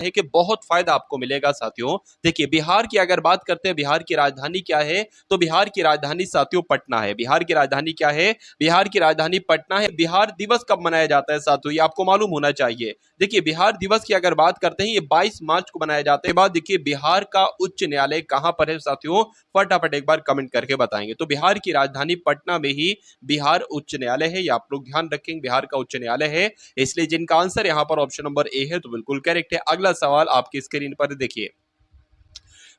है कि बहुत फायदा आपको मिलेगा साथियों। देखिए बिहार की अगर बात करते हैं, बिहार की राजधानी क्या है, तो बिहार की राजधानी साथियों पटना है। बिहार की राजधानी क्या है, बिहार की राजधानी पटना है। बिहार दिवस कब मनाया जाता है साथियों, ये आपको मालूम होना चाहिए। देखिए बिहार दिवस की अगर बात करते हैं, ये 22 मार्च को मनाया जाता है। बाद देखिए बिहार का उच्च न्यायालय कहां पर है साथियों, फटाफट एक बार कमेंट करके बताएंगे। तो बिहार की राजधानी पटना में ही बिहार उच्च न्यायालय है, ये आप लोग ध्यान रखेंगे, बिहार का उच्च न्यायालय है। इसलिए जिनका आंसर यहां पर ऑप्शन नंबर ए है, तो बिल्कुल करेक्ट है। अगला सवाल आपकी स्क्रीन पर देखिए,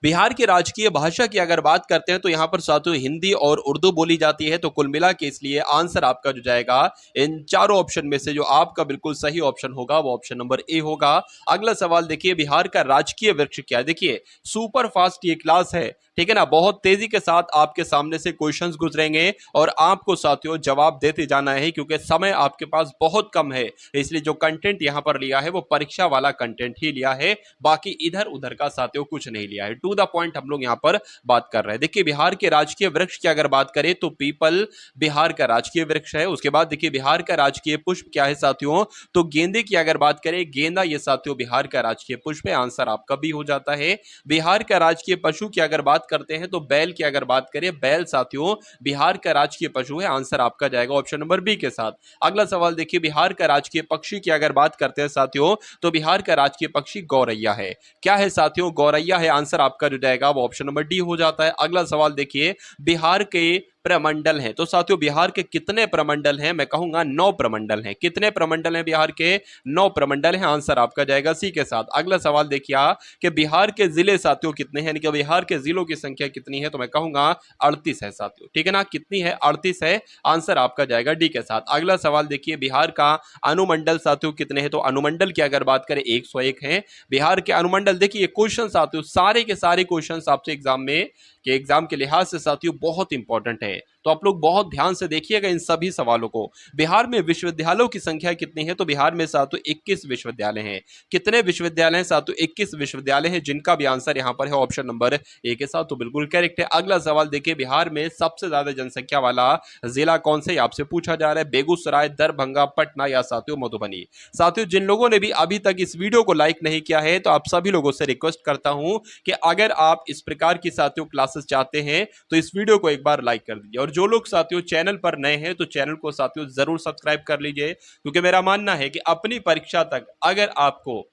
बिहार की राजकीय भाषा की अगर बात करते हैं तो यहां पर साथियों हिंदी और उर्दू बोली जाती है। तो कुल मिला के इसलिए आंसर आपका जो जाएगा इन चारों ऑप्शन में से जो आपका बिल्कुल सही ऑप्शन होगा वो ऑप्शन नंबर ए होगा। अगला सवाल देखिए, बिहार का राजकीय वृक्ष क्या है। देखिए सुपर फास्ट ये क्लास है, ठीक है ना, बहुत तेजी के साथ आपके सामने से क्वेश्चंस गुजरेंगे और आपको साथियों जवाब देते जाना है, क्योंकि समय आपके पास बहुत कम है। इसलिए जो कंटेंट यहां पर लिया है वो परीक्षा वाला कंटेंट ही लिया है, बाकी इधर उधर का साथियों कुछ नहीं लिया है। टू द पॉइंट हम लोग यहां पर बात कर रहे हैं। देखिए बिहार के राजकीय वृक्ष की अगर बात करें तो पीपल बिहार का राजकीय वृक्ष है। उसके बाद देखिए बिहार का राजकीय पुष्प क्या है साथियों, तो गेंदे की अगर बात करें, गेंदा ये साथियों बिहार का राजकीय पुष्प है। आंसर आपका भी हो जाता है। बिहार का राजकीय पशु की अगर बात करते हैं तो बैल की अगर बात करें, बैल साथियों बिहार का राजकीय पशु है। आंसर आपका जाएगा ऑप्शन नंबर बी के साथ। अगला सवाल देखिए, बिहार का राजकीय पक्षी की अगर बात करते हैं साथियों, तो बिहार का राजकीय पक्षी गौरैया है। क्या है साथियों, गौरैया है। आंसर आपका जो जाएगा वो ऑप्शन नंबर डी हो जाता है। अगला सवाल देखिए, बिहार के प्रमंडल हैं, तो साथियों बिहार के कितने प्रमंडल हैं, मैं कहूंगा 9 प्रमंडल हैं। कितने प्रमंडल हैं बिहार के, 9 प्रमंडल हैं। आंसर आपका जाएगा सी के साथ। अगला सवाल देखिए कि बिहार के जिले साथियों कितने हैं, यानी कि बिहार के जिलों की संख्या कितनी है, तो मैं कहूंगा 38 है साथियों, ठीक है ना, कितनी है, 38 है। आंसर आपका जाएगा डी के साथ। अगला सवाल देखिए, बिहार का अनुमंडल साथियों कितने हैं, तो अनुमंडल की अगर बात करें 101 है बिहार के अनुमंडल। देखिए क्वेश्चन साथियों सारे के सारे क्वेश्चन आपसे एग्जाम के लिहाज से साथियों बहुत इंपॉर्टेंट है, तो आप लोग बहुत ध्यान से देखिएगा इन सभी सवालों को। बिहार में विश्वविद्यालयों की संख्या कितनी है, तो बिहार में साथियों 21 विश्वविद्यालय हैं। कितने विश्वविद्यालय हैं साथियों, 21 विश्वविद्यालय हैं, जिनका भी आंसर यहां पर है ऑप्शन नंबर ए के साथ, तो बिल्कुल करेक्ट है। अगला सवाल देखिए, बिहार में सबसे ज्यादा जनसंख्या वाला जिला कौन सा, आपसे पूछा जा रहा है। बेगूसराय, दरभंगा, पटना या साथियों मधुबनी। साथियों जिन लोगों ने भी अभी तक इस वीडियो को लाइक नहीं किया है, तो आप सभी लोगों से रिक्वेस्ट करता हूं कि अगर आप इस प्रकार की साथियों क्लासेस चाहते हैं तो इस वीडियो को एक बार लाइक कर दीजिए। और जो लोग साथियों चैनल पर नए हैं तो चैनल को साथियों जरूर सब्सक्राइब कर लीजिए, क्योंकि मेरा मानना है कि अपनी परीक्षा तक अगर आपको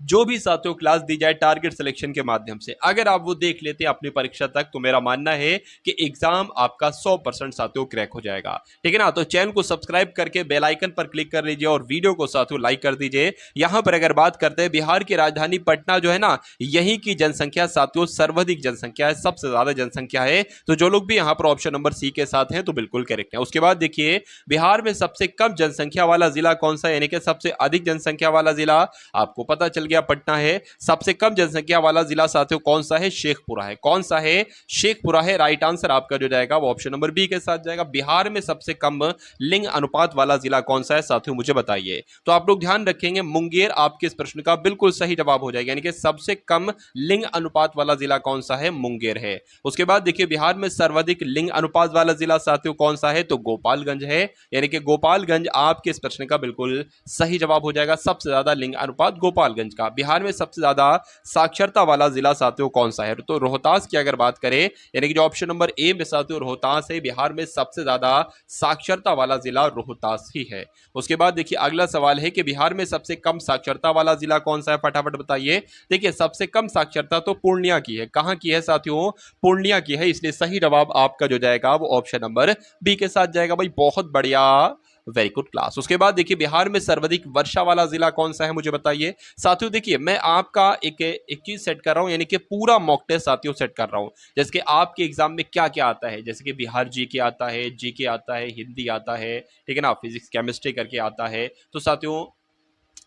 जो भी साथियों क्लास दी जाए टारगेट सिलेक्शन के माध्यम से, अगर आप वो देख लेते हैं अपनी परीक्षा तक, तो मेरा मानना है कि एग्जाम आपका 100% साथियों क्रैक हो जाएगा, ठीक है ना। तो चैनल को सब्सक्राइब करके बेल आइकन पर क्लिक कर लीजिए और वीडियो को साथियों लाइक कर दीजिए। यहां पर अगर बात करते हैं, बिहार की राजधानी पटना जो है ना, यहीं की जनसंख्या साथियों सर्वाधिक जनसंख्या है, सबसे ज्यादा जनसंख्या है। तो जो लोग भी यहां पर ऑप्शन नंबर सी के साथ हैं तो बिल्कुल करेक्ट है। उसके बाद देखिए, बिहार में सबसे कम जनसंख्या वाला जिला कौन सा है, यानी कि सबसे अधिक जनसंख्या वाला जिला आपको पता चल गया पटना है। सबसे कम जनसंख्या वाला जिला साथियों कौन सा है, शेखपुरा है। कौन सा है, शेखपुरा है। राइट आंसर आपका जो जाएगा वो ऑप्शन नंबर बी के साथ जाएगा। बिहार में सबसे कम लिंग अनुपात वाला जिला कौन सा है साथियों, मुझे बताइए। तो आप लोग ध्यान रखेंगे, मुंगेर आपके इस प्रश्न का बिल्कुल सही जवाब हो जाएगा, यानी कि सबसे कम लिंग अनुपात वाला जिला कौन सा है, मुंगेर है। उसके बाद देखिए, बिहार में सर्वाधिक लिंग अनुपात वाला जिला साथियों कौन सा है, तो गोपालगंज है, यानी कि गोपालगंज आपके इस प्रश्न का बिल्कुल सही जवाब हो जाएगा। सबसे ज्यादा लिंग अनुपात गोपालगंज का। बिहार में सबसे ज्यादा साक्षरता वाला जिला साथियों कौन सा है, तो रोहतास की अगर बात करें, यानी कि जो ऑप्शन नंबर ए में साथियों रोहतास है, बिहार में सबसे ज्यादा साक्षरता वाला जिला रोहतास ही है। उसके बाद देखिए, अगला सवाल है कि बिहार में सबसे कम साक्षरता वाला जिला कौन सा है, फटाफट बताइए। देखिए सबसे कम साक्षरता तो पूर्णिया की है। कहां की है साथियों, पूर्णिया की है। इसलिए सही जवाब आपका जो जाएगा वो ऑप्शन नंबर बी के साथ जाएगा। भाई बहुत बढ़िया, वेरी गुड क्लास। उसके बाद देखिए, बिहार में सर्वाधिक वर्षा वाला जिला कौन सा है, मुझे बताइए साथियों। देखिए मैं आपका एक चीज सेट कर रहा हूं, यानी कि पूरा मॉक टेस्ट साथियों सेट कर रहा हूं, जैसे कि आपके एग्जाम में क्या क्या आता है, जैसे कि बिहार जीके आता है, जीके आता है, हिंदी आता है, ठीक है ना, फिजिक्स केमिस्ट्री करके आता है, तो साथियों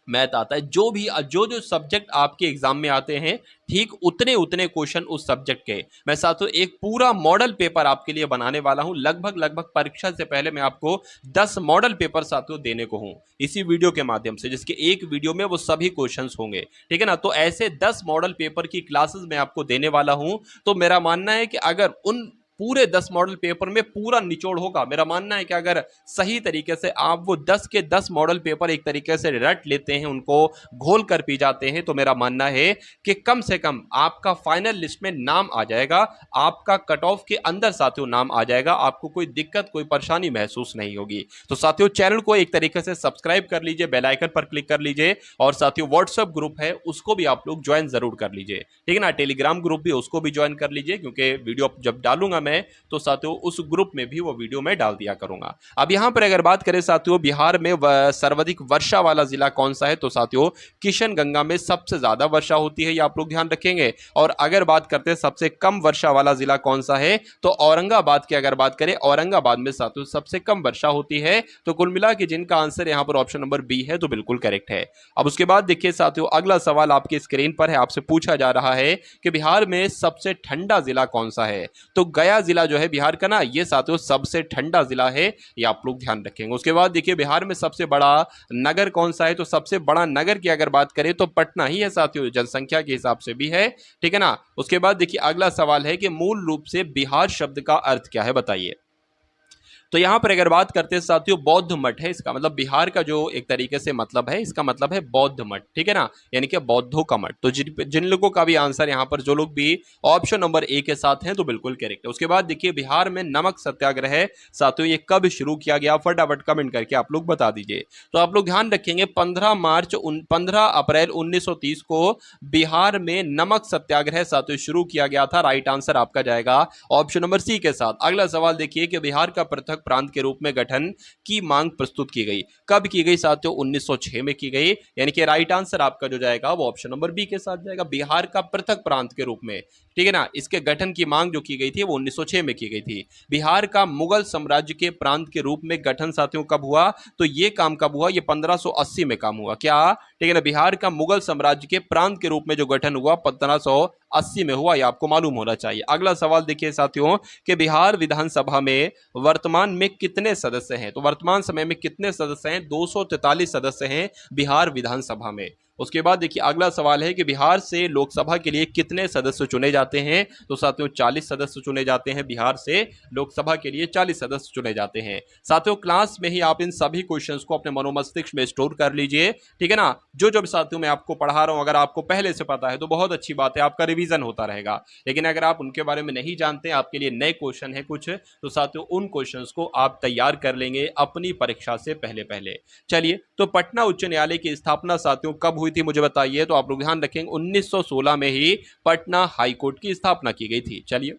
मैथ आता है। जो जो सब्जेक्ट आपके एग्जाम में आते हैं, ठीक उतने उतने क्वेश्चन उस सब्जेक्ट के मैं साथियों एक पूरा मॉडल पेपर आपके लिए बनाने वाला हूं। लगभग परीक्षा से पहले मैं आपको 10 मॉडल पेपर साथियों देने को हूं इसी वीडियो के माध्यम से, जिसके एक वीडियो में वो सभी क्वेश्चंस होंगे, ठीक है ना। तो ऐसे 10 मॉडल पेपर की क्लासेस मैं आपको देने वाला हूं। तो मेरा मानना है कि अगर उन पूरे 10 मॉडल पेपर में पूरा निचोड़ होगा। मेरा मानना है कि अगर सही तरीके से आप वो 10 के 10 मॉडल पेपर एक तरीके से रट लेते हैं, उनको घोल कर पी जाते हैं, तो मेरा मानना है कि कम से कम आपका फाइनल लिस्ट में नाम आ जाएगा, आपका कट ऑफ के अंदर साथियों नाम आ जाएगा, आपको कोई दिक्कत कोई परेशानी महसूस नहीं होगी। तो साथियों चैनल को एक तरीके से सब्सक्राइब कर लीजिए, बेल आइकन पर क्लिक कर लीजिए, और साथियों व्हाट्सएप ग्रुप है उसको भी आप लोग ज्वाइन जरूर कर लीजिए, ठीक है ना। टेलीग्राम ग्रुप भी उसको भी ज्वाइन कर लीजिए, क्योंकि वीडियो जब डालूंगा मैं तो साथियों उस ग्रुप में भी वो वीडियो मैं डाल दिया करूंगा। अब यहां पर अगर बात करें साथियों बिहार में सर्वाधिक वर्षा वाला जिला कौन सा है, तो साथियों किशनगंगा में सबसे ज्यादा वर्षा होती है, ये आप लोग ध्यान रखेंगे। और अगर बात करते हैं सबसे कम वर्षा वाला जिला कौन सा है, तो औरंगाबाद की अगर बात करें, औरंगाबाद में साथियों सबसे कम वर्षा होती है। तो कुल मिला के जिनका आंसर यहां पर ऑप्शन नंबर बी है, तो बिल्कुल करेक्ट है। अब उसके बाद देखिए साथियों अगला सवाल आपकी स्क्रीन पर है, आपसे पूछा जा रहा है कि बिहार में सबसे ठंडा जिला कौन सा है। तो गया जिला जो है बिहार का ना, ये साथियों सबसे ठंडा जिला है, ये आप लोग ध्यान रखेंगे। उसके बाद देखिए बिहार में सबसे बड़ा नगर कौन सा है, तो सबसे बड़ा नगर की अगर बात करें तो पटना ही है साथियों, जनसंख्या के हिसाब से भी है, ठीक है ना। उसके बाद देखिए अगला सवाल है कि मूल रूप से बिहार शब्द का अर्थ क्या है, बताइए। तो यहां पर अगर बात करते हैं साथियों बौद्ध मठ है इसका मतलब, बिहार का जो एक तरीके से मतलब है, इसका मतलब है बौद्ध मठ, ठीक है ना, यानी कि बौद्धों का मठ। तो जिन लोगों का भी आंसर यहां पर जो लोग भी ऑप्शन नंबर ए के साथ हैं, तो बिल्कुल करेक्ट है। उसके बाद देखिए बिहार में नमक सत्याग्रह है साथियों, ये कब शुरू किया गया, फटाफट कमेंट करके आप लोग बता दीजिए। तो आप लोग ध्यान रखेंगे 15 अप्रैल 1930 को बिहार में नमक सत्याग्रह साथियों शुरू किया गया था। राइट आंसर आपका जाएगा ऑप्शन नंबर सी के साथ। अगला सवाल देखिए कि बिहार का पृथक प्रांत के रूप में गठन की मांग प्रस्तुत की गई, कब की गई साथियों, 1906 में की गई, यानी कि राइट आंसर आपका जो जाएगा वो ऑप्शन नंबर बी के साथ जाएगा, बिहार का पृथक प्रांत के रूप में, ठीक है ना। इसके गठन की मांग जो की गई थी वो 1906 में की गई थी। बिहार का मुगल साम्राज्य के प्रांत के रूप में गठन साथियों कब हुआ, तो ये काम कब हुआ, ये 1580 में काम हुआ, क्या, ठीक है ना। बिहार का मुगल साम्राज्य के प्रांत के रूप में जो गठन हुआ 1580 में हुआ, ये आपको मालूम होना चाहिए। अगला सवाल देखिए साथियों कि बिहार विधानसभा में वर्तमान में कितने सदस्य हैं, तो वर्तमान समय में कितने सदस्य हैं, 243 सदस्य हैं बिहार विधानसभा में। उसके बाद देखिए अगला सवाल है कि बिहार से लोकसभा के लिए कितने सदस्य चुने जाते हैं, तो साथियों 40 सदस्य चुने जाते हैं, बिहार से लोकसभा के लिए 40 सदस्य चुने जाते हैं। साथियों क्लास में ही आप इन सभी क्वेश्चंस को अपने मनोमस्तिष्क में स्टोर कर लीजिए, ठीक है ना। जो साथियों मैं आपको पढ़ा रहा हूं अगर आपको पहले से पता है तो बहुत अच्छी बात है, आपका रिवीजन होता रहेगा। लेकिन अगर आप उनके बारे में नहीं जानते, आपके लिए नए क्वेश्चन है कुछ, तो साथियों उन क्वेश्चंस को आप तैयार कर लेंगे अपनी परीक्षा से पहले पहले। चलिए, तो पटना उच्च न्यायालय की स्थापना साथियों कब हुई थी मुझे बताइए, तो आप लोग ध्यान रखेंगे 1916 में ही पटना हाईकोर्ट की स्थापना की गई थी। चलिए,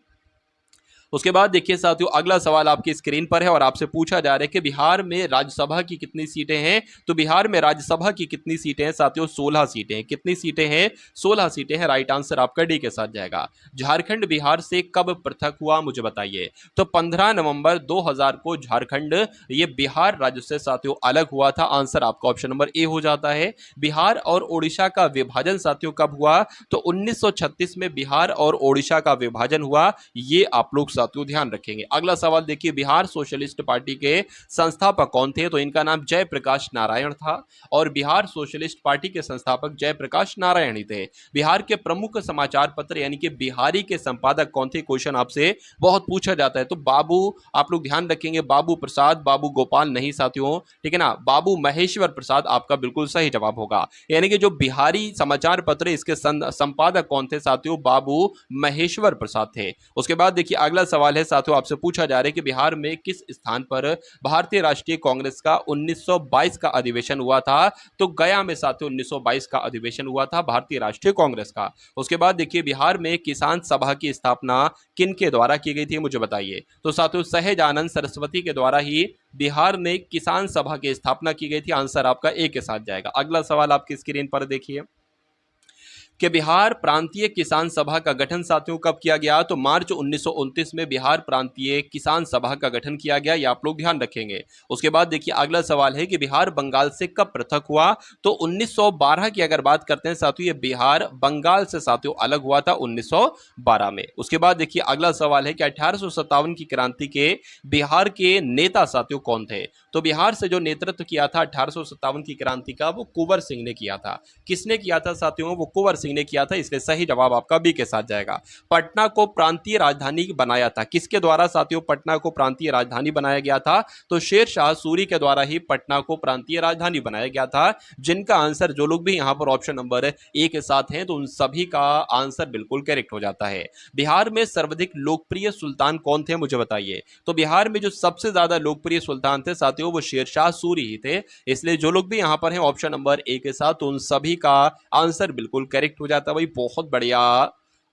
उसके बाद देखिए साथियों अगला सवाल आपकी स्क्रीन पर है और आपसे पूछा जा रहा है कि बिहार में राज्यसभा की कितनी सीटें हैं, तो बिहार में राज्यसभा की कितनी सीटें हैं साथियों, 16 सीटें हैं। कितनी सीटें हैं, 16 सीटें हैं, राइट आंसर आपका डी के साथ जाएगा। झारखंड बिहार से कब पृथक हुआ मुझे बताइए, तो 15 नवंबर 2000 को झारखंड ये बिहार राज्य से साथियों अलग हुआ था, आंसर आपका ऑप्शन नंबर ए हो जाता है। बिहार और ओडिशा का विभाजन साथियों कब हुआ, तो 1936 में बिहार और ओडिशा का विभाजन हुआ, ये आप लोग साथियों ध्यान रखेंगे। अगला सवाल देखिए बिहार सोशलिस्ट पार्टी के संस्थापक कौन थे, तो इनका नाम जयप्रकाश नारायण था और बिहार सोशलिस्ट पार्टी के संस्थापक जयप्रकाश नारायण ही थे। बिहार के प्रमुख समाचार पत्र यानी कि बिहारी के संपादक कौन थे, क्वेश्चन आपसे बहुत पूछा जाता है, तो बाबू, आप लोग ध्यान रखेंगे बाबू प्रसाद, बाबू गोपाल नहीं साथियों, ठीक है ना, बाबू महेश्वर प्रसाद आपका बिल्कुल सही जवाब होगा। यानी कि जो बिहारी समाचार पत्र इसके संपादक कौन थे साथियों, बाबू महेश्वर प्रसाद थे। उसके बाद देखिए अगला सवाल है साथियों आपसे पूछा जा रहा है कि बिहार में किस स्थान पर भारतीय राष्ट्रीय कांग्रेस का 1922 का अधिवेशन हुआ था, तो गया में साथियों 1922 का अधिवेशन हुआ था भारतीय राष्ट्रीय कांग्रेस का। उसके बाद देखिए बिहार में किसान सभा की स्थापना किन के द्वारा की गई थी मुझे बताइए, तो साथियों सहजानंद सरस्वती के द्वारा ही बिहार में किसान सभा की स्थापना की गई थी, आंसर आपका ए के साथ जाएगा। अगला सवाल आपकी स्क्रीन पर देखिए कि बिहार प्रांतीय किसान सभा का गठन साथियों कब किया गया, तो मार्च 1929 में बिहार प्रांतीय किसान सभा का गठन किया गया, ये आप लोग ध्यान रखेंगे। उसके बाद देखिए अगला सवाल है कि बिहार बंगाल से कब पृथक हुआ, तो 1912 की अगर बात करते हैं साथियों, ये बिहार बंगाल से साथियों अलग हुआ था 1912 में। उसके बाद देखिए अगला सवाल है कि 1857 की क्रांति के बिहार के नेता साथियों कौन थे, तो बिहार से जो नेतृत्व किया था 1857 की क्रांति का वो कुंवर सिंह ने किया था। किसने किया था साथियों, वो कुंवर सिंह सिंह ने किया था, इसलिए सही जवाब आपका बी के साथ जाएगा। पटना को प्रांतीय राजधानी बनाया था, किसके द्वारा साथियों पटना को प्रांतीय राजधानी बनाया गया था? तो शेर शाह सूरी के द्वारा ही पटना को प्रांतीय राजधानी बनाया गया था। जिनका आंसर, जो लोग भी यहां पर ऑप्शन नंबर ए के साथ हैं, तो उन सभी का आंसर बिल्कुल करेक्ट हो जाता है। बिहार में सर्वाधिक लोकप्रिय सुल्तान कौन थे, मुझे बताइए। तो बिहार में जो सबसे ज्यादा लोकप्रिय सुल्तान थे साथियों, वो शेरशाह सूरी ही थे। इसलिए जो लोग भी यहां पर हैं ऑप्शन नंबर ए के साथ, तो उन सभी का आंसर बिल्कुल करेक्ट हो जाता है भाई। बहुत बढ़िया,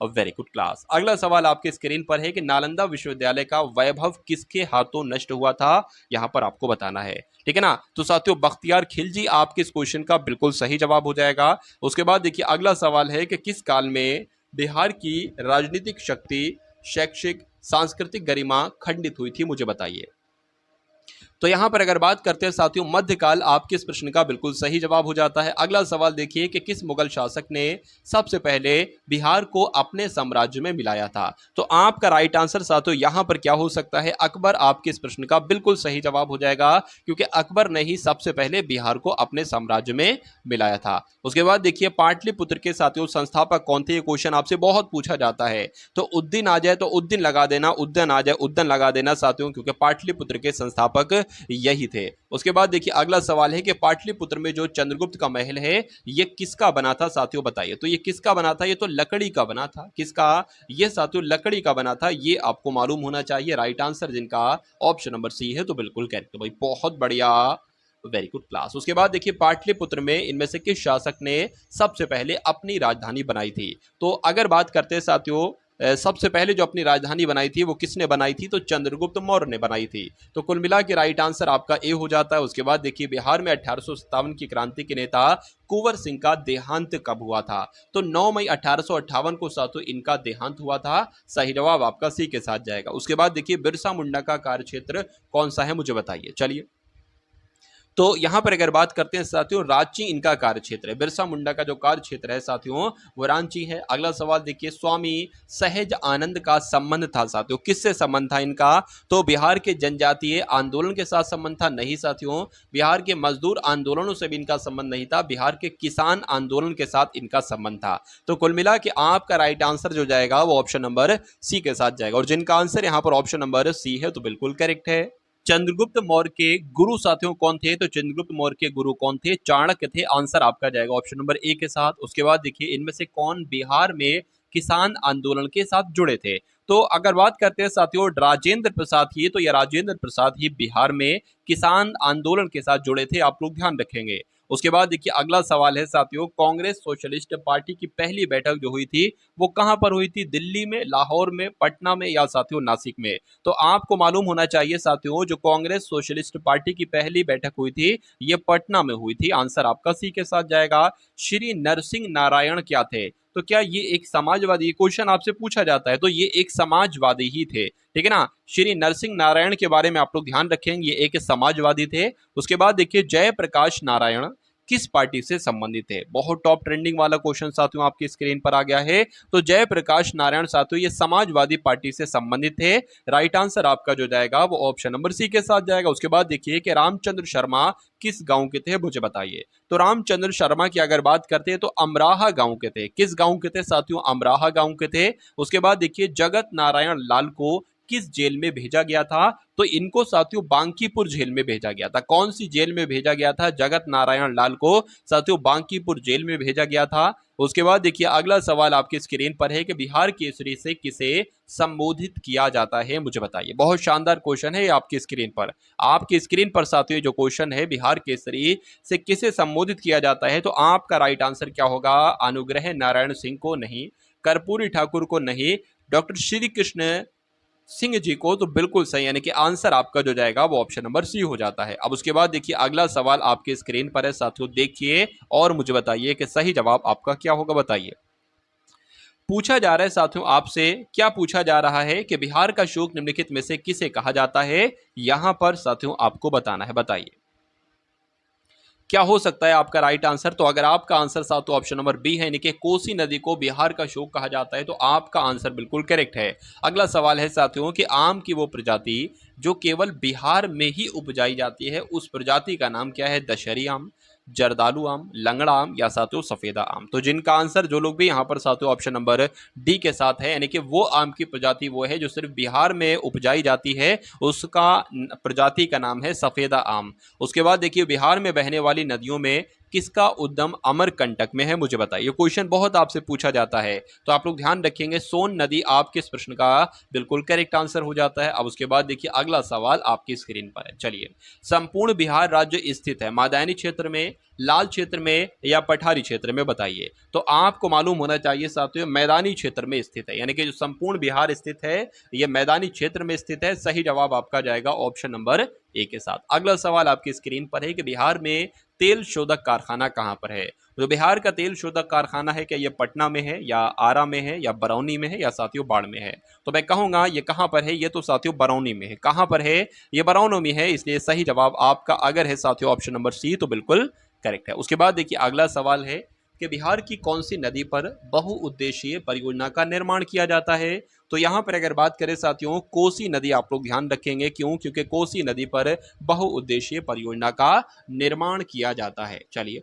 वेरी गुड क्लास। अगला सवाल आपके स्क्रीन पर है कि नालंदा विश्वविद्यालय का वैभव किसके हाथों नष्ट हुआ था, यहां पर आपको बताना है, ठीक है ना। तो साथियों बख्तियार खिलजी आपके इस क्वेश्चन का बिल्कुल सही जवाब हो जाएगा। उसके बाद देखिए अगला सवाल है कि किस काल में बिहार की राजनीतिक शक्ति, शैक्षिक, सांस्कृतिक गरिमा खंडित हुई थी, मुझे बताइए। तो यहां पर अगर बात करते हैं साथियों मध्यकाल, आपके इस प्रश्न का बिल्कुल सही जवाब हो जाता है। अगला सवाल देखिए कि किस मुगल शासक ने सबसे पहले बिहार को अपने साम्राज्य में मिलाया था। तो आपका राइट आंसर साथियों यहां पर क्या हो सकता है, अकबर आपके इस प्रश्न का बिल्कुल सही जवाब हो जाएगा, क्योंकि अकबर ने ही सबसे पहले बिहार को अपने साम्राज्य में मिलाया था। उसके बाद देखिए पाटलिपुत्र के साथियों संस्थापक कौन थे, ये क्वेश्चन आपसे बहुत पूछा जाता है। तो उद्दीन आ जाए तो उद्दीन लगा देना, उद्दीन आ जाए उद्दीन लगा देना साथियों, क्योंकि पाटलिपुत्र के संस्थापक यही थे। उसके बाद देखिए अगला सवाल है कि पाटलिपुत्र में जो चंद्रगुप्त का महल है ये किसका बना था साथियों, बताइए। तो ये किसका बना था, ये तो लकड़ी का बना था। किसका, ये साथियों लकड़ी का बना था, ये आपको मालूम होना चाहिए। राइट आंसर जिनका ऑप्शन नंबर सी है, तो बिल्कुल करेक्ट भाई, बहुत बढ़िया, वेरी गुड क्लास। उसके बाद देखिए पाटलिपुत्र में इनमें से किस शासक ने सबसे पहले अपनी राजधानी बनाई थी। तो अगर बात करते हैं साथियों सबसे पहले जो अपनी राजधानी बनाई थी वो किसने बनाई थी, तो चंद्रगुप्त मौर्य ने बनाई थी। तो कुल मिला के राइट आंसर आपका ए हो जाता है। उसके बाद देखिए बिहार में 1857 की क्रांति के नेता कुंवर सिंह का देहांत कब हुआ था। तो 9 मई 1858 को साथियों इनका देहांत हुआ था। सही जवाब आपका सी के साथ जाएगा। उसके बाद देखिए बिरसा मुंडा का कार्यक्षेत्र कौन सा है, मुझे बताइए। चलिए तो यहां पर अगर बात करते हैं साथियों रांची इनका कार्य क्षेत्र है। बिरसा मुंडा का जो कार्य क्षेत्र है साथियों वो रांची है। अगला सवाल देखिए स्वामी सहज आनंद का संबंध था साथियों, किससे संबंध था इनका, तो बिहार के जनजातीय आंदोलन के साथ संबंध था, नहीं साथियों। बिहार के मजदूर आंदोलनों से भी इनका संबंध नहीं था, बिहार के किसान आंदोलन के साथ इनका संबंध था। तो कुल मिला के आपका राइट आंसर जो जाएगा वो ऑप्शन नंबर सी के साथ जाएगा, और जिनका आंसर यहां पर ऑप्शन नंबर सी है तो बिल्कुल करेक्ट है। चंद्रगुप्त मौर्य के गुरु साथियों कौन थे, तो चंद्रगुप्त मौर्य के गुरु कौन थे, चाणक्य थे। आंसर आपका जाएगा ऑप्शन नंबर ए के साथ। उसके बाद देखिए इनमें से कौन बिहार में किसान आंदोलन के साथ जुड़े थे। तो अगर बात करते हैं साथियों राजेंद्र प्रसाद ही, तो यह राजेंद्र प्रसाद ही बिहार में किसान आंदोलन के साथ जुड़े थे, आप लोग ध्यान रखेंगे। उसके बाद देखिए अगला सवाल है साथियों कांग्रेस सोशलिस्ट पार्टी की पहली बैठक जो हुई थी वो कहां पर हुई थी, दिल्ली में, लाहौर में, पटना में, या साथियों नासिक में। तो आपको मालूम होना चाहिए साथियों जो कांग्रेस सोशलिस्ट पार्टी की पहली बैठक हुई थी ये पटना में हुई थी। आंसर आपका सी के साथ जाएगा। श्री नरसिंह नारायण क्या थे, तो क्या ये एक समाजवादी, क्वेश्चन आपसे पूछा जाता है तो ये एक समाजवादी ही थे, ठीक है ना। श्री नरसिंह नारायण के बारे में आप लोग ध्यान रखेंगे, ये एक समाजवादी थे। उसके बाद देखिए जयप्रकाश नारायण किस पार्टी से संबंधित है, बहुत टॉप ट्रेंडिंग वाला क्वेश्चन साथियों आपकी स्क्रीन पर आ गया है। तो जयप्रकाश नारायण साथियों ये समाजवादी पार्टी से संबंधित है। राइट आंसर आपका जो जाएगा वो ऑप्शन नंबर सी के साथ जाएगा। उसके बाद देखिए कि रामचंद्र शर्मा किस गांव के थे, मुझे बताइए। तो रामचंद्र शर्मा की अगर बात करते हैं तो अमराहा गांव के थे। किस गांव के थे साथियों, अमराहा गांव के थे। उसके बाद देखिए जगत नारायण लाल को किस जेल में भेजा गया था, तो इनको साथियों बांकीपुर जेल में भेजा गया था। कौन सी जेल में भेजा गया था, जगत नारायण लाल को साथियों बांकीपुर जेल में भेजा गया था। उसके बाद देखिए अगला सवाल आपकी स्क्रीन पर है कि बिहार केसरी से किसे संबोधित किया जाता है, मुझे बताइए। बहुत शानदार क्वेश्चन है आपकी स्क्रीन पर। आपकी स्क्रीन पर साथियों जो क्वेश्चन है बिहार केसरी से किसे संबोधित किया जाता है, तो आपका राइट आंसर क्या होगा, अनुग्रह नारायण सिंह को नहीं, कर्पूरी ठाकुर को नहीं, डॉक्टर श्री कृष्ण सिंह जी को, तो बिल्कुल सही, यानी कि आंसर आपका जो जाएगा वो ऑप्शन नंबर सी हो जाता है। अब उसके बाद देखिए अगला सवाल आपके स्क्रीन पर है साथियों, देखिए और मुझे बताइए कि सही जवाब आपका क्या होगा, बताइए। पूछा जा रहा है साथियों आपसे, क्या पूछा जा रहा है कि बिहार का शोक निम्नलिखित में से किसे कहा जाता है, यहां पर साथियों आपको बताना है, बताइए क्या हो सकता है आपका राइट आंसर। तो अगर आपका आंसर साथियों ऑप्शन नंबर बी है, यानी कि कोसी नदी को बिहार का शोक कहा जाता है, तो आपका आंसर बिल्कुल करेक्ट है। अगला सवाल है साथियों कि आम की वो प्रजाति जो केवल बिहार में ही उपजाई जाती है उस प्रजाति का नाम क्या है, दशहरी आम, जर्दालू आम, लंगड़ा आम या साथियों सफेदा आम। तो जिनका आंसर जो लोग भी यहाँ पर साथियों ऑप्शन नंबर डी के साथ है, यानी कि वो आम की प्रजाति वो है जो सिर्फ बिहार में उपजाई जाती है, उसका प्रजाति का नाम है सफेदा आम। उसके बाद देखिए बिहार में बहने वाली नदियों में किसका उद्गम अमरकंटक में है, मुझे बताइए। क्वेश्चन बहुत आपसे पूछा जाता है, तो आप लोग ध्यान रखेंगे। सोन नदी आपके इस प्रश्न का बिल्कुल करेक्ट आंसर हो जाता है। अब उसके बाद देखिए अगला सवाल आपकी स्क्रीन पर है। चलिए, संपूर्ण बिहार राज्य स्थित है मैदानी क्षेत्र में, लाल क्षेत्र में या पठारी क्षेत्र में, बताइए। तो आपको मालूम होना चाहिए साथियों मैदानी क्षेत्र में स्थित है, यानी कि जो संपूर्ण बिहार स्थित है यह मैदानी क्षेत्र में स्थित है। सही जवाब आपका जाएगा ऑप्शन नंबर ए के साथ। अगला सवाल आपकी स्क्रीन पर है कि बिहार में तेल शोधक कारखाना कहां पर है। तो बिहार का तेल शोधक कारखाना है, क्या ये पटना में है या आरा में है या बरौनी में है या साथियों बाढ़ में है। तो मैं कहूंगा ये कहां पर है, ये तो साथियों बरौनी में है। कहां पर है, ये बरौनी में है, इसलिए सही जवाब आपका अगर है साथियों ऑप्शन नंबर सी तो बिल्कुल करेक्ट है। उसके बाद देखिए अगला सवाल है कि बिहार की कौन सी नदी पर बहुउद्देशीय परियोजना का निर्माण किया जाता है। तो यहां पर अगर बात करें साथियों कोसी नदी, आप लोग ध्यान रखेंगे, क्यों, क्योंकि कोसी नदी पर बहुउद्देशीय परियोजना का निर्माण किया जाता है। चलिए,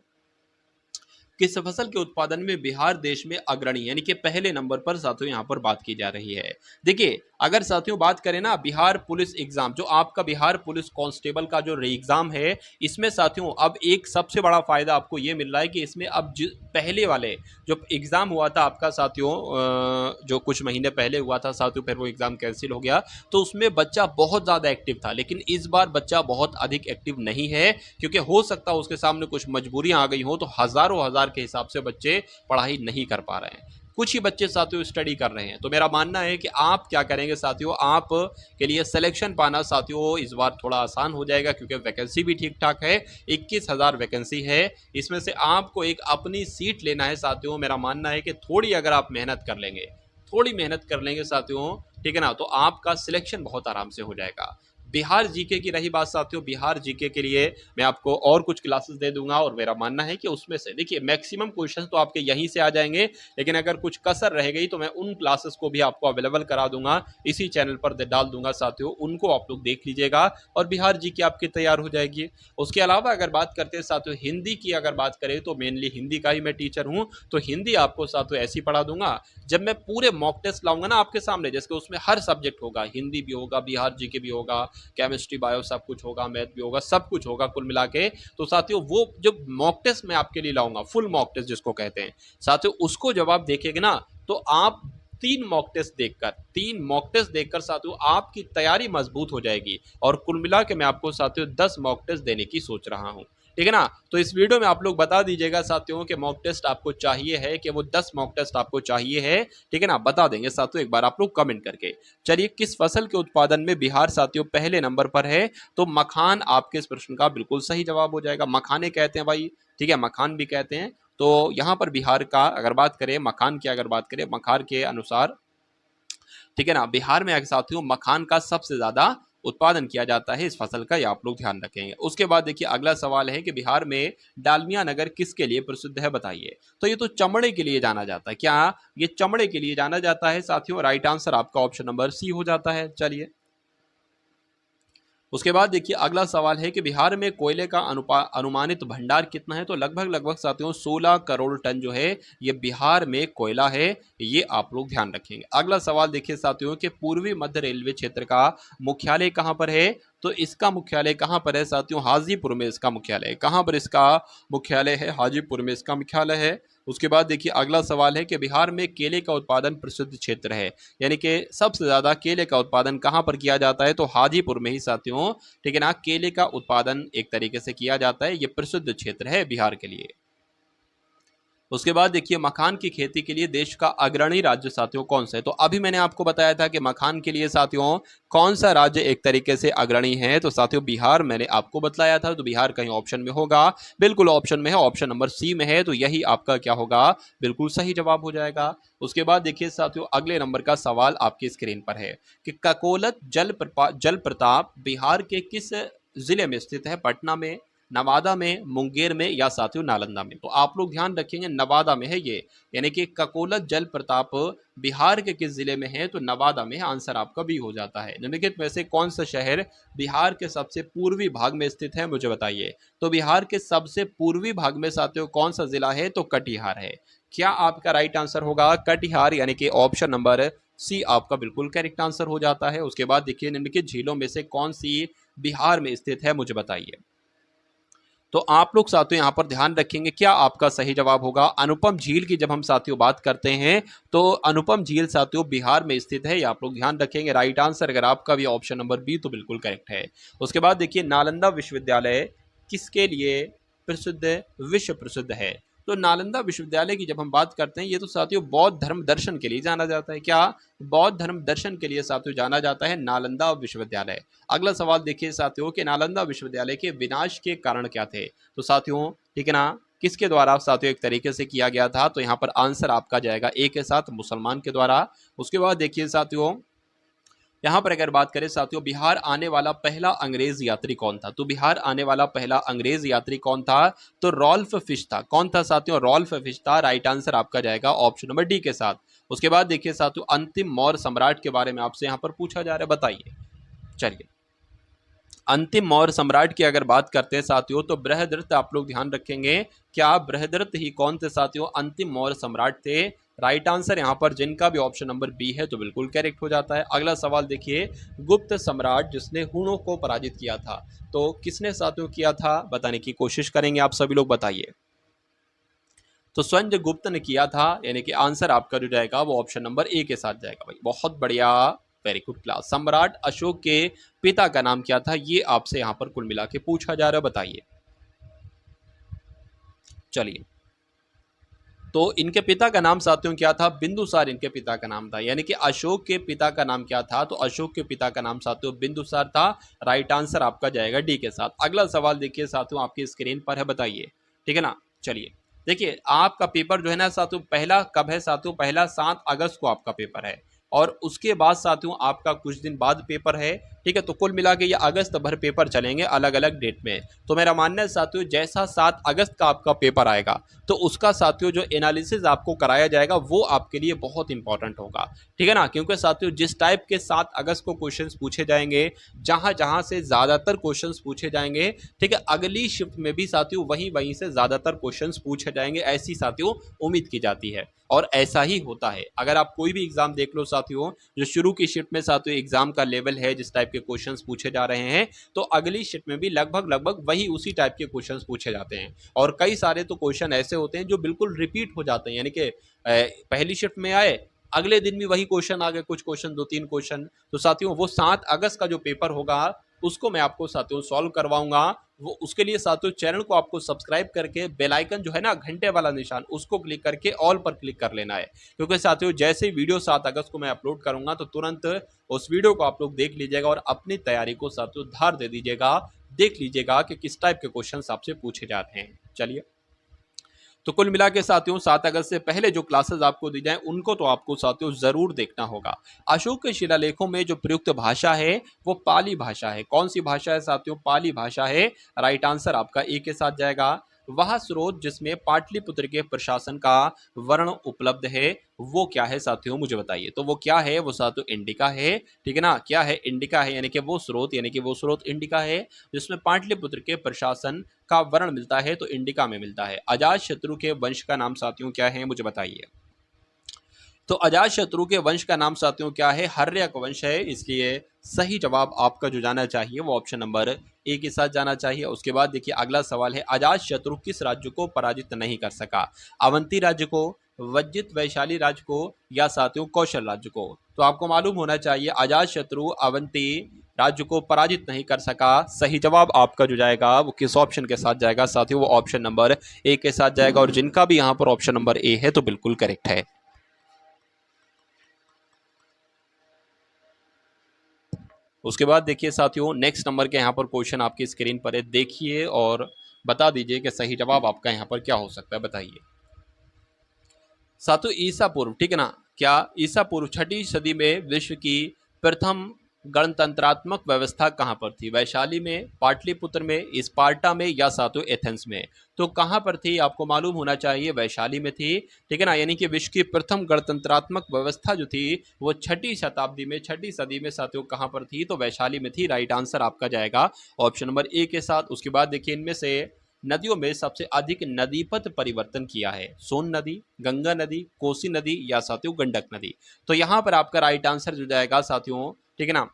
किस फसल के उत्पादन में बिहार देश में अग्रणी यानी कि पहले नंबर पर साथियों यहां पर बात की जा रही है। देखिए अगर साथियों बात करें ना बिहार पुलिस एग्जाम, जो आपका बिहार पुलिस कांस्टेबल का जो एग्जाम है, इसमें साथियों अब एक सबसे बड़ा फायदा आपको ये मिल रहा है कि इसमें अब पहले वाले जो एग्जाम हुआ था आपका साथियों जो कुछ महीने पहले हुआ था साथियों, फिर वो एग्जाम कैंसिल हो गया, तो उसमें बच्चा बहुत ज्यादा एक्टिव था, लेकिन इस बार बच्चा बहुत अधिक एक्टिव नहीं है, क्योंकि हो सकता है उसके सामने कुछ मजबूरियां आ गई हो, तो हजारों हजार के हिसाब से बच्चे पढ़ाई नहीं कर पा रहे हैं। कुछ ही बच्चे साथियों स्टडी कर रहे हैं। तो मेरा मानना है कि आप क्या करेंगे साथियों, आप के लिए सिलेक्शन पाना साथियों इस बार थोड़ा आसान हो जाएगा, क्योंकि वैकेंसी भी ठीक ठाक है, 21,000 वैकेंसी है। इसमें से आपको एक अपनी सीट लेना है साथियों। मेरा मानना है कि थोड़ी अगर आप मेहनत कर लेंगे, थोड़ी मेहनत कर लेंगे साथियों, ठीक है ना, तो आपका सिलेक्शन बहुत आराम से हो जाएगा। बिहार जीके की रही बात साथियों, बिहार जीके के लिए मैं आपको और कुछ क्लासेस दे दूंगा, और मेरा मानना है कि उसमें से देखिए मैक्सिमम क्वेश्चंस तो आपके यहीं से आ जाएंगे, लेकिन अगर कुछ कसर रह गई तो मैं उन क्लासेस को भी आपको अवेलेबल करा दूंगा, इसी चैनल पर डाल दूंगा साथियों, उनको आप लोग देख लीजिएगा और बिहार जीके आपकी तैयार हो जाएगी। उसके अलावा अगर बात करते हैं साथियों हिंदी की, अगर बात करें तो मेनली हिंदी का ही मैं टीचर हूं, तो हिंदी आपको साथियों ऐसी पढ़ा दूंगा जब मैं पूरे मॉक टेस्ट लाऊंगा ना आपके सामने, जैसे उसमें हर सब्जेक्ट होगा, हिंदी भी होगा, बिहार जीके भी होगा, केमिस्ट्री बायो सब कुछ होगा, मैथ भी होगा, सब कुछ होगा कुल मिला के। तो साथियों वो जो मॉक टेस्ट मैं आपके लिए लाऊंगा, फुल मॉक टेस्ट जिसको कहते हैं साथियों, उसको जब आप देखेंगे ना तो आप तीन मॉक टेस्ट देखकर साथियों आपकी तैयारी मजबूत हो जाएगी, और कुल मिला के मैं आपको साथियों 10 मॉक टेस्ट देने की सोच रहा हूं, ठीक है ना। तो इस वीडियो में आप लोग बता दीजिएगा साथियों कि मॉक टेस्ट आपको चाहिए है कि वो 10 मॉक टेस्ट आपको चाहिए है, ठीक है ना, बता देंगे साथियों एक बार आप लोग कमेंट करके। चलिए, किस फसल के उत्पादन में बिहार साथियों पहले नंबर पर है। तो मखान आपके इस प्रश्न का बिल्कुल सही जवाब हो जाएगा। मखाने कहते हैं भाई, ठीक है, मखान भी कहते हैं। तो यहां पर बिहार का अगर बात करें, मखान की अगर बात करें, मखान के अनुसार, ठीक है ना, बिहार में साथियों मखान का सबसे ज्यादा उत्पादन किया जाता है इस फसल का, ये आप लोग ध्यान रखेंगे। उसके बाद देखिए अगला सवाल है कि बिहार में डालमिया नगर किसके लिए प्रसिद्ध है, बताइए। तो ये तो चमड़े के लिए जाना जाता है, क्या ये चमड़े के लिए जाना जाता है साथियों। राइट आंसर आपका ऑप्शन नंबर सी हो जाता है। चलिए, उसके बाद देखिए अगला सवाल है कि बिहार में कोयले का अनुमानित भंडार कितना है। तो लगभग साथियों 16 करोड़ टन जो है ये बिहार में कोयला है, ये आप लोग ध्यान रखेंगे। अगला सवाल देखिए साथियों कि पूर्वी मध्य रेलवे क्षेत्र का मुख्यालय कहां पर है। तो इसका मुख्यालय कहां पर है साथियों, हाजीपुर में इसका मुख्यालय है। कहां पर इसका मुख्यालय है, हाजीपुर में इसका मुख्यालय है। उसके बाद देखिए अगला सवाल है कि बिहार में केले का उत्पादन प्रसिद्ध क्षेत्र है, यानी कि सबसे ज्यादा केले का उत्पादन कहां पर किया जाता है। तो हाजीपुर में ही साथियों, ठीक है ना, केले का उत्पादन एक तरीके से किया जाता है, ये प्रसिद्ध क्षेत्र है बिहार के लिए। उसके बाद देखिए मखान की खेती के लिए देश का अग्रणी राज्य साथियों कौन सा है। तो अभी मैंने आपको बताया था कि मखान के लिए साथियों कौन सा राज्य एक तरीके से अग्रणी है। तो साथियों बिहार मैंने आपको बतलाया था, तो बिहार कहीं ऑप्शन में होगा, बिल्कुल ऑप्शन में है, ऑप्शन नंबर सी में है, तो यही आपका क्या होगा, बिल्कुल सही जवाब हो जाएगा। उसके बाद देखिए साथियों अगले नंबर का सवाल आपकी स्क्रीन पर है कि ककोलत जल प्रताप बिहार के किस जिले में स्थित है। पटना में, नवादा में, मुंगेर में या साथियों नालंदा में। तो आप लोग ध्यान रखेंगे नवादा में है ये, यानी कि ककोलत जलप्रपात बिहार के किस जिले में है, तो नवादा में है। आंसर आपका बी हो जाता है। निम्नलिखित में से कौन सा शहर बिहार के सबसे पूर्वी भाग में स्थित है, मुझे बताइए। तो बिहार के सबसे पूर्वी भाग में साथियों कौन सा जिला है, तो कटिहार है। क्या आपका राइट आंसर होगा कटिहार, यानी कि ऑप्शन नंबर सी आपका बिल्कुल करेक्ट आंसर हो जाता है। उसके बाद देखिए निम्नलिखित झीलों में से कौन सी बिहार में स्थित है, मुझे बताइए। तो आप लोग साथियों यहाँ पर ध्यान रखेंगे, क्या आपका सही जवाब होगा अनुपम झील की। जब हम साथियों बात करते हैं तो अनुपम झील साथियों बिहार में स्थित है, ये आप लोग ध्यान रखेंगे। राइट आंसर अगर आपका भी ऑप्शन नंबर बी तो बिल्कुल करेक्ट है। उसके बाद देखिए नालंदा विश्वविद्यालय किसके लिए प्रसिद्ध, विश्व प्रसिद्ध है। तो नालंदा विश्वविद्यालय की जब हम बात करते हैं, ये तो साथियों बौद्ध धर्म दर्शन के लिए जाना जाता है। क्या बौद्ध धर्म दर्शन के लिए साथियों जाना जाता है नालंदा विश्वविद्यालय। अगला सवाल देखिए साथियों कि नालंदा विश्वविद्यालय के विनाश के कारण क्या थे। तो साथियों ठीक है ना, किसके द्वारा साथियों एक तरीके से किया गया था, तो यहाँ पर आंसर आपका जाएगा ए के साथ, मुसलमान के द्वारा। उसके बाद देखिए साथियों यहाँ पर अगर बात करें साथियों बिहार आने वाला पहला अंग्रेज यात्री कौन था। तो बिहार आने वाला पहला अंग्रेज यात्री कौन था, तो रॉल्फ फिश था। कौन था साथियों, रॉल्फ फिश था। राइट आंसर आपका जाएगा ऑप्शन नंबर डी के साथ। उसके बाद देखिए साथियों अंतिम मौर्य सम्राट के बारे में आपसे यहाँ पर पूछा जा रहा है, बताइए। चलिए अंतिम मौर्य सम्राट की अगर बात करते हैं साथियों तो बृहदरथ आप लोग ध्यान रखेंगे। क्या बृहदरथ ही कौन थे साथियों अंतिम मौर्य सम्राट थे। राइट आंसर यहाँ पर जिनका भी ऑप्शन नंबर बी है तो बिल्कुल करेक्ट हो जाता है। अगला सवाल देखिए गुप्त सम्राट जिसने हुणों को पराजित किया था, तो किसने साथियों किया था, बताने की कोशिश करेंगे आप सभी लोग, बताइए। तो स्वयं गुप्त ने किया था, यानी कि आंसर आपका जो जाएगा वो ऑप्शन नंबर ए के साथ जाएगा। भाई बहुत बढ़िया, वेरी गुड क्लास। सम्राट अशोक के पिता का नाम क्या था, ये आपसे यहाँ पर कुल मिला के पूछा जा रहा है, बताइए। चलिए तो इनके पिता का नाम साथियों क्या था, बिंदुसार इनके पिता का नाम था। यानी कि अशोक के पिता का नाम क्या था, तो अशोक के पिता का नाम साथियों बिंदुसार था। राइट आंसर आपका जाएगा डी के साथ। अगला सवाल देखिए साथियों आपकी स्क्रीन पर है, बताइए। ठीक है ना, चलिए देखिए आपका पेपर जो है ना साथियों पहला कब है साथियों, पहला 7 अगस्त को आपका पेपर है। और उसके बाद साथियों आपका कुछ दिन बाद पेपर है। ठीक है, तो कुल मिला के ये अगस्त भर पेपर चलेंगे अलग अलग डेट में। तो मेरा मानना है साथियों जैसा 7 अगस्त का आपका पेपर आएगा तो उसका साथियों जो एनालिसिस आपको कराया जाएगा वो आपके लिए बहुत इंपॉर्टेंट होगा। ठीक है ना, क्योंकि साथियों जिस टाइप के 7 अगस्त को क्वेश्चंस पूछे जाएंगे, जहां जहां से ज्यादातर क्वेश्चंस पूछे जाएंगे, ठीक है, अगली शिफ्ट में भी साथियों वहीं वहीं से ज्यादातर क्वेश्चंस पूछे जाएंगे, ऐसी साथियों उम्मीद की जाती है। और ऐसा ही होता है। अगर आप कोई भी एग्जाम देख लो साथियों, जो शुरू की शिफ्ट में साथियों एग्जाम का लेवल है, जिस टाइप के क्वेश्चंस पूछे जा रहे हैं, तो अगली शिफ्ट में भी लगभग लगभग वही उसी टाइप के क्वेश्चंस पूछे जाते हैं। और कई सारे तो क्वेश्चन ऐसे होते हैं जो बिल्कुल रिपीट हो जाते हैं, यानी कि पहली शिफ्ट में आए, अगले दिन भी वही क्वेश्चन आ गए, कुछ क्वेश्चन 2-3 क्वेश्चन। तो साथियों वो 7 अगस्त का जो पेपर होगा उसको मैं आपको साथियों सॉल्व करवाऊंगा। वो उसके लिए साथियों चैनल को आपको सब्सक्राइब करके बेल आइकन जो है ना घंटे वाला निशान उसको क्लिक करके ऑल पर क्लिक कर लेना है। क्योंकि साथियों जैसे वीडियो 7 अगस्त को मैं अपलोड करूंगा तो तुरंत उस वीडियो को आप लोग देख लीजिएगा और अपनी तैयारी को साथियों धार दे दीजिएगा। देख लीजिएगा कि किस टाइप के क्वेश्चन आपसे पूछे जा रहे हैं। चलिए तो कुल मिला के साथियों 7 अगस्त से पहले जो क्लासेस आपको दी जाएं उनको तो आपको साथियों जरूर देखना होगा। अशोक के शिलालेखों में जो प्रयुक्त भाषा है वो पाली भाषा है। कौन सी भाषा है साथियों, पाली भाषा है। राइट आंसर आपका ए के साथ जाएगा। वह स्रोत जिसमें पाटलिपुत्र के प्रशासन का वर्ण उपलब्ध है वो क्या है साथियों, मुझे बताइए। तो वो क्या है, वो साथियों इंडिका है। ठीक है ना, क्या है, इंडिका है, यानी कि वो स्रोत, यानी कि वो स्रोत इंडिका है जिसमें पाटलिपुत्र के प्रशासन का वर्ण मिलता है, तो इंडिका में मिलता है। अजात शत्रु के वंश का नाम साथियों क्या है, मुझे बताइए। तो अजात शत्रु के वंश का नाम साथियों क्या है, हर्यक वंश है। इसलिए सही जवाब आपका जो जाना चाहिए वो ऑप्शन नंबर ए के साथ जाना चाहिए। उसके बाद देखिए अगला सवाल है अजात शत्रु किस राज्य को पराजित नहीं कर सका, अवंती राज्य को, वज्जित वैशाली राज्य को, या साथियों कौशल राज्य को। तो आपको मालूम होना चाहिए अजात शत्रु अवंती राज्य को पराजित नहीं कर सका। सही जवाब आपका जो जाएगा वो किस ऑप्शन के साथ जाएगा साथियों, वो ऑप्शन नंबर ए के साथ जाएगा। और जिनका भी यहाँ पर ऑप्शन नंबर ए है तो बिल्कुल करेक्ट है। उसके बाद देखिए साथियों नेक्स्ट नंबर के यहाँ पर क्वेश्चन आपकी स्क्रीन पर है, देखिए और बता दीजिए कि सही जवाब आपका यहाँ पर क्या हो सकता है, बताइए। साथियों ईसा पूर्व, ठीक है ना, क्या ईसा पूर्व 6ठी सदी में विश्व की प्रथम गणतंत्रात्मक व्यवस्था कहां पर थी? वैशाली में, पाटलिपुत्र में, स्पार्टा में या सातों एथेंस में? तो कहां पर थी आपको मालूम होना चाहिए, वैशाली में थी, ठीक है ना। यानी कि विश्व की प्रथम गणतंत्रात्मक व्यवस्था जो थी वो 6ठी शताब्दी में, 6ठी सदी में साथियों कहां पर थी? तो वैशाली में थी। राइट आंसर आपका जाएगा ऑप्शन नंबर ए के साथ। उसके बाद देखिए इनमें से नदियों में सबसे अधिक नदीपथ परिवर्तन किया है, सोन नदी, गंगा नदी, कोसी नदी या साथियों गंडक नदी? तो यहां पर आपका राइट आंसर जो जाएगा साथियों, ठीक है ना,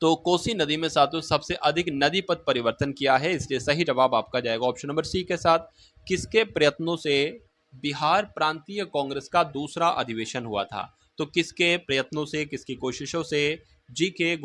तो कोसी नदी में साथियों सबसे अधिक नदी पथ परिवर्तन किया है, इसलिए सही जवाब आपका जाएगा ऑप्शन नंबर सी के साथ। किसके प्रयत्नों से बिहार प्रांतीय कांग्रेस का दूसरा अधिवेशन हुआ था? तो किसके प्रयत्नों से, किसकी कोशिशों से? जी के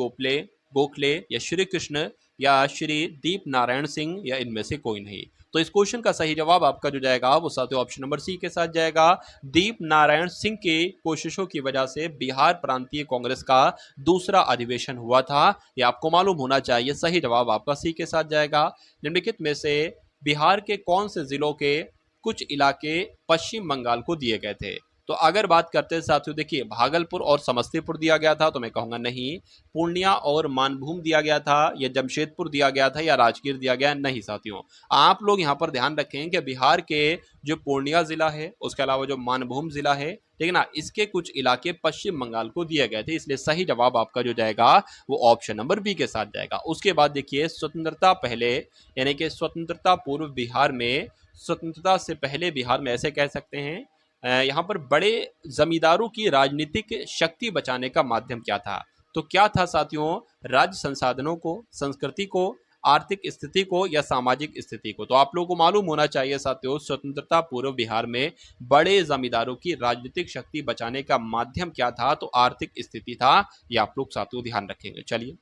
गोखले या श्री कृष्ण या श्री दीप नारायण सिंह या इनमें से कोई नहीं? तो इस क्वेश्चन का सही जवाब आपका जो जाएगा वो साथियों ऑप्शन नंबर सी के साथ जाएगा। दीप नारायण सिंह की कोशिशों की वजह से बिहार प्रांतीय कांग्रेस का दूसरा अधिवेशन हुआ था, ये आपको मालूम होना चाहिए। सही जवाब आपका सी के साथ जाएगा। निम्नलिखित में से बिहार के कौन से जिलों के कुछ इलाके पश्चिम बंगाल को दिए गए थे? तो अगर बात करते हैं साथियों, देखिए भागलपुर और समस्तीपुर दिया गया था, तो मैं कहूंगा नहीं। पूर्णिया और मानभूम दिया गया था, या जमशेदपुर दिया गया था, या राजगीर दिया गया? नहीं साथियों। आप लोग यहाँ पर ध्यान रखें कि बिहार के जो पूर्णिया जिला है, उसके अलावा जो मानभूम जिला है, ठीक है ना, इसके कुछ इलाके पश्चिम बंगाल को दिए गए थे, इसलिए सही जवाब आपका जो जाएगा वो ऑप्शन नंबर बी के साथ जाएगा। उसके बाद देखिए स्वतंत्रता पहले, यानी कि स्वतंत्रता पूर्व बिहार में, स्वतंत्रता से पहले बिहार में ऐसे कह सकते हैं, यहाँ पर बड़े जमींदारों की राजनीतिक शक्ति बचाने का माध्यम क्या था? तो क्या था साथियों? राज्य संसाधनों को, संस्कृति को, आर्थिक स्थिति को या सामाजिक स्थिति को? तो आप लोगों को मालूम होना चाहिए साथियों, स्वतंत्रता पूर्व बिहार में बड़े जमींदारों की राजनीतिक शक्ति बचाने का माध्यम क्या था? तो आर्थिक स्थिति था। ये आप लोग साथियों ध्यान रखेंगे। चलिए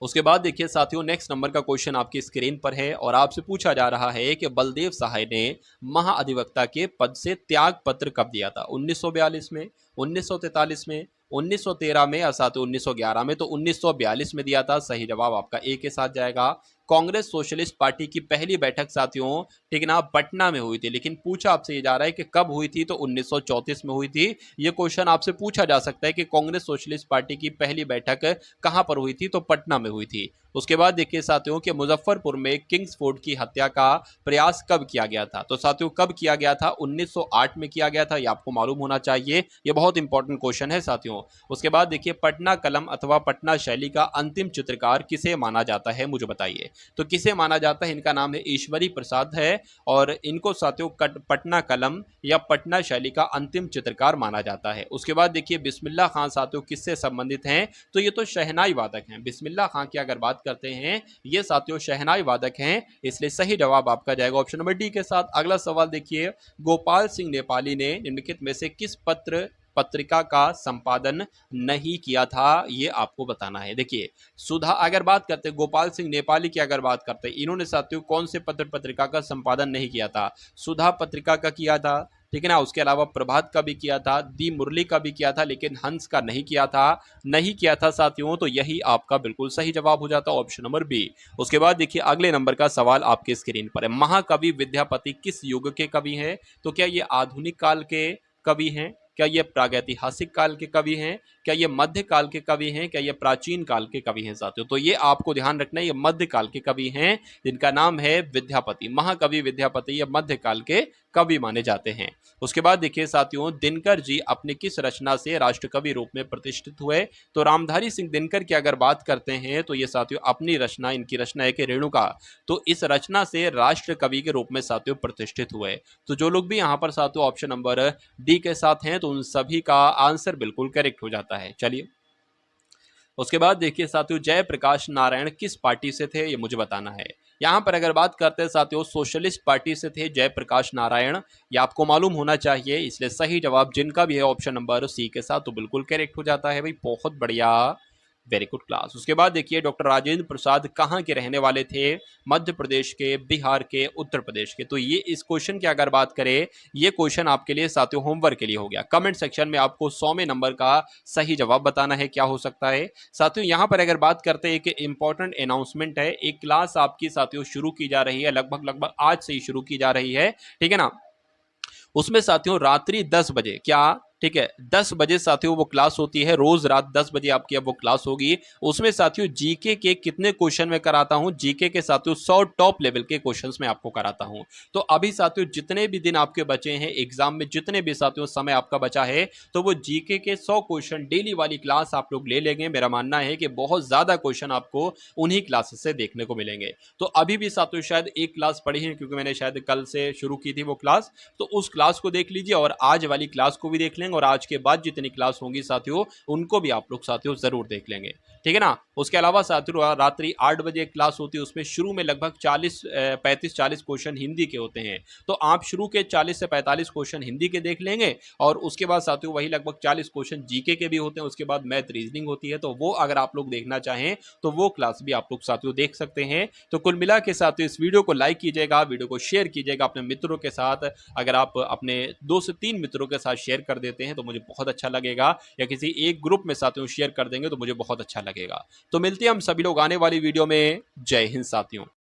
उसके बाद देखिए साथियों नेक्स्ट नंबर का क्वेश्चन आपकी स्क्रीन पर है और आपसे पूछा जा रहा है कि बलदेव सहाय ने महाअधिवक्ता के पद से त्याग पत्र कब दिया था? 1942 में, 1943 में, 1913 में या साथियों 1911 में? तो 1942 में दिया था। सही जवाब आपका ए के साथ जाएगा। कांग्रेस सोशलिस्ट पार्टी की पहली बैठक साथियों, ठीक है ना, पटना में हुई थी, लेकिन पूछा आपसे ये जा रहा है कि कब हुई थी? तो 1934 में हुई थी। ये क्वेश्चन आपसे पूछा जा सकता है कि कांग्रेस सोशलिस्ट पार्टी की पहली बैठक कहां पर हुई थी? तो पटना में हुई थी। उसके बाद देखिए साथियों कि मुजफ्फरपुर में किंग्सफोर्ड की हत्या का प्रयास कब किया गया था? तो साथियों कब किया गया था? 1908 में किया गया था, ये आपको मालूम होना चाहिए। ये बहुत इंपॉर्टेंट क्वेश्चन है साथियों। उसके बाद देखिए पटना कलम अथवा पटना शैली का अंतिम चित्रकार किसे माना जाता है, मुझे बताइए। तो किसे माना जाता है? इनका नाम है ईश्वरी प्रसाद है और इनको साथियों पटना कलम या पटना शैली का अंतिम चित्रकार माना जाता है। उसके बाद देखिए बिस्मिल्लाह खान साथियों किससे संबंधित हैं? तो ये तो शहनाई वादक हैं। बिस्मिल्लाह खान की अगर बात करते हैं, ये साथियों शहनाई वादक हैं, इसलिए सही जवाब आपका जाएगा ऑप्शन नंबर डी के साथ। अगला सवाल देखिए, गोपाल सिंह नेपाली ने निम्नलिखित में से किस पत्रिका का संपादन नहीं किया था? ये आपको बताना है। देखिए सुधा, अगर बात करते हैं गोपाल सिंह नेपाली की, अगर बात करते हैं, इन्होंने साथियों कौन से पत्रिका का संपादन नहीं किया था? सुधा पत्रिका का किया था, ठीक है ना। उसके अलावा प्रभात का भी किया था, दी मुरली का भी किया था, लेकिन हंस का नहीं किया था साथियों। तो यही आपका बिल्कुल सही जवाब हो जाता ऑप्शन नंबर बी। उसके बाद देखिए अगले नंबर का सवाल आपके स्क्रीन पर है, महाकवि विद्यापति किस युग के कवि हैं? तो क्या ये आधुनिक काल के कवि हैं? क्या ये प्रागैतिहासिक काल के कवि हैं? क्या ये मध्य काल के कवि हैं? क्या ये प्राचीन काल के कवि हैं साथियों? तो ये आपको ध्यान रखना है, ये मध्य काल के कवि हैं, जिनका नाम है विद्यापति। महाकवि विद्यापति ये मध्य काल के कवि माने जाते हैं। उसके बाद देखिए साथियों दिनकर जी अपनी किस रचना से राष्ट्रकवि रूप में प्रतिष्ठित हुए? तो रामधारी सिंह दिनकर की अगर बात करते हैं तो ये साथियों अपनी रचना, इनकी रचना है कि रेणुका, तो इस रचना से राष्ट्रकवि के रूप में साथियों प्रतिष्ठित हुए। तो जो लोग भी यहाँ पर साथियों ऑप्शन नंबर डी के साथ हैं, तो उन सभी का आंसर बिल्कुल करेक्ट हो जाता है। चलिए उसके बाद देखिए साथियों जयप्रकाश नारायण किस पार्टी से थे? ये मुझे बताना है। यहाँ पर अगर बात करते हैं साथियों सोशलिस्ट पार्टी से थे जयप्रकाश नारायण, ये आपको मालूम होना चाहिए, इसलिए सही जवाब जिनका भी है ऑप्शन नंबर सी के साथ, तो बिल्कुल करेक्ट हो जाता है भाई। बहुत बढ़िया, वेरी गुड क्लास। उसके बाद देखिए डॉक्टर राजेंद्र प्रसाद कहाँ के रहने वाले थे? मध्य प्रदेश के, बिहार के, उत्तर प्रदेश के? तो ये इस क्वेश्चन की अगर बात करें, ये क्वेश्चन आपके लिए साथियों होमवर्क के लिए हो गया। कमेंट सेक्शन में आपको 100वें नंबर का सही जवाब बताना है, क्या हो सकता है साथियों। यहाँ पर अगर बात करते हैं कि इंपॉर्टेंट अनाउंसमेंट है, एक क्लास आपकी साथियों शुरू की जा रही है, लगभग आज से ही शुरू की जा रही है, ठीक है ना। उसमें साथियों रात्रि 10 बजे, क्या ठीक है, 10 बजे साथियों वो क्लास होती है, रोज रात 10 बजे आपकी अब वो क्लास होगी। उसमें साथियों जीके के कितने क्वेश्चन मैं कराता हूं, जीके के साथियों 100 टॉप लेवल के क्वेश्चंस मैं आपको कराता हूं। तो अभी साथियों जितने भी दिन आपके बचे हैं एग्जाम में, जितने भी साथियों समय आपका बचा है, तो वो जीके के 100 क्वेश्चन डेली वाली क्लास आप लोग ले लेंगे। मेरा मानना है कि बहुत ज्यादा क्वेश्चन आपको उन्हीं क्लासेस से देखने को मिलेंगे। तो अभी भी साथियों शायद एक क्लास पढ़ी है, क्योंकि मैंने शायद कल से शुरू की थी वो क्लास, तो उस क्लास को देख लीजिए और आज वाली क्लास को भी देख लेंगे, और आज के बाद जितनी क्लास होंगी साथियों उनको भी आप लोग साथियों जरूर देख लेंगे। ठीक है ना। उसके अलावा साथियों रात्रि 8 बजे एक क्लास होती है, उसमें शुरू में लगभग 35-40 क्वेश्चन हिंदी के होते हैं। तो आप शुरू के 40 से 45 क्वेश्चन हिंदी के देख लेंगे, और उसके बाद साथियों वही लगभग 40 क्वेश्चन जीके के भी होते हैं। उसके बाद मैथ रीजनिंग होती है, तो वो अगर आप लोग देखना चाहें तो वो क्लास भी आप लोग साथियों देख सकते हैं। तो कुल मिला के साथियों इस वीडियो को लाइक कीजिएगा, वीडियो को शेयर कीजिएगा अपने मित्रों के साथ। अगर आप अपने 2 से 3 मित्रों के साथ शेयर कर देते हैं तो मुझे बहुत अच्छा लगेगा, या किसी एक ग्रुप में साथियों शेयर कर देंगे तो मुझे बहुत अच्छा लगेगा। तो मिलते हैं हम सभी लोग आने वाली वीडियो में। जय हिंद साथियों।